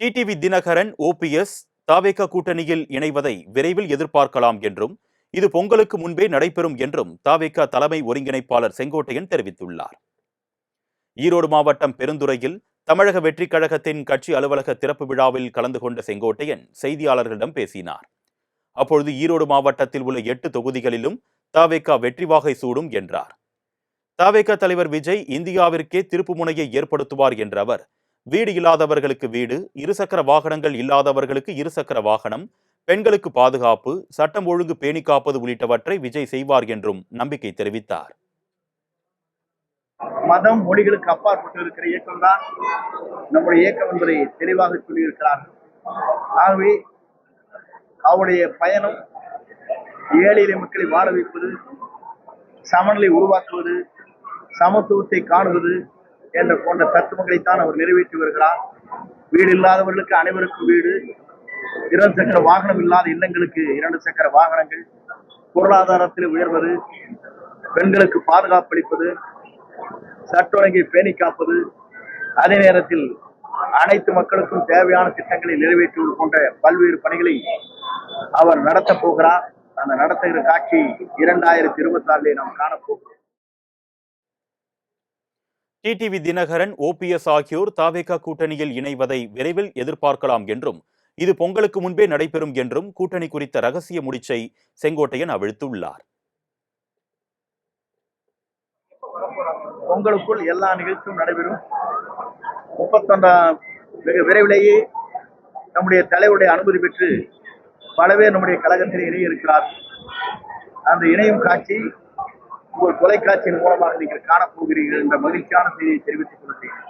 TTV Dinakaran OPS தாவேக கூட்டணியில் இணைவதை விரைவில் எதிர்பார்க்கலாம் என்றும் இது பொங்கலுக்கு முன்பே நடைபெறும் என்றும் தாவேக தலைமை ஒருங்கிணைப்பாளர் செங்கோட்டையன் தெரிவித்துள்ளார். ஈரோடு மாவட்டம் பெருந்துறையில் தமிழக வெற்றிக் கழகத்தின் கட்சி அலுவலக திறப்பு விழாவில் கலந்து கொண்ட செங்கோட்டையன் செய்தியாளர்களிடம் பேசினார். அப்பொழுது ஈரோடு மாவட்டத்தில் உள்ள 8 தொகுதிகளிலும் தாவேக வெற்றி வாகை சூடும் என்றார். தாவேக தலைவர் விஜய் இந்தியாவிற்கே திருப்பு முனையை ஏற்படுத்துவார் என்ற அவர், வீடு இல்லாதவர்களுக்கு வீடு, இருசக்கர வாகனங்கள் இல்லாதவர்களுக்கு இருசக்கர வாகனம், பெண்களுக்கு பாதுகாப்பு, சட்டம் ஒழுங்கு பேணி காப்பது உள்ளிட்டவற்றை விஜய் செய்வார் என்றும் நம்பிக்கை தெரிவித்தார். மதம் மொழிகளுக்கு அப்பாற்பட்டு இருக்கிற இயக்கம் தான் நம்முடைய இயக்கம் என்பதை தெளிவாக சொல்லியிருக்கிறார்கள். ஆகவே அவருடைய பயணம் ஏழை எளிய மக்களை வாழ வைப்பது, சமநிலை உருவாக்குவது, சமத்துவத்தை காணுவது என்ற போன்ற தத்துவங்களைத்தான் அவர் நிறைவேற்றி வருகிறார். வீடு இல்லாதவர்களுக்கு அனைவருக்கும் வீடு, 2 சக்கர வாகனம் இல்லாத இல்லங்களுக்கு 2 சக்கர வாகனங்கள், பொருளாதாரத்தில் உயர்வது, பெண்களுக்கு பாதுகாப்பு அளிப்பது, சட்ட ஒழுங்கை பேணி காப்பது, அதே நேரத்தில் அனைத்து மக்களுக்கும் தேவையான திட்டங்களை நிறைவேற்றுவது போன்ற பல்வேறு பணிகளை அவர் நடத்தப் போகிறார். அந்த நடத்துகிற காட்சி 2024 நாம் காணப்போகிறோம். டிடிவி தினகரன் ஓபிஎஸ் ஆகியோர் தாவேக கூட்டணியில் இணைவதை விரைவில் எதிர்பார்க்கலாம் என்றும் இது பொங்கலுக்கு முன்பே நடைபெறும் என்றும் கூட்டணி குறித்த ரகசிய முடிச்சை செங்கோட்டையன் அவிழ்த்துள்ளார். பொங்கலுக்குள் எல்லா நிகழ்ச்சியும் நடைபெறும். 31 மிக விரைவிலேயே நம்முடைய தலைவருடைய அனுமதி பெற்று பல பேர் நம்முடைய கழகத்தில் இணைய இருக்கிறார். அந்த இணையும் காட்சி உங்கள் தொலைக்காட்சியின் மூலமாக நீங்கள் காணப்போகிறீர்கள் என்ற மகிழ்ச்சியான செய்தியை தெரிவித்துக் கொள்கிறேன்.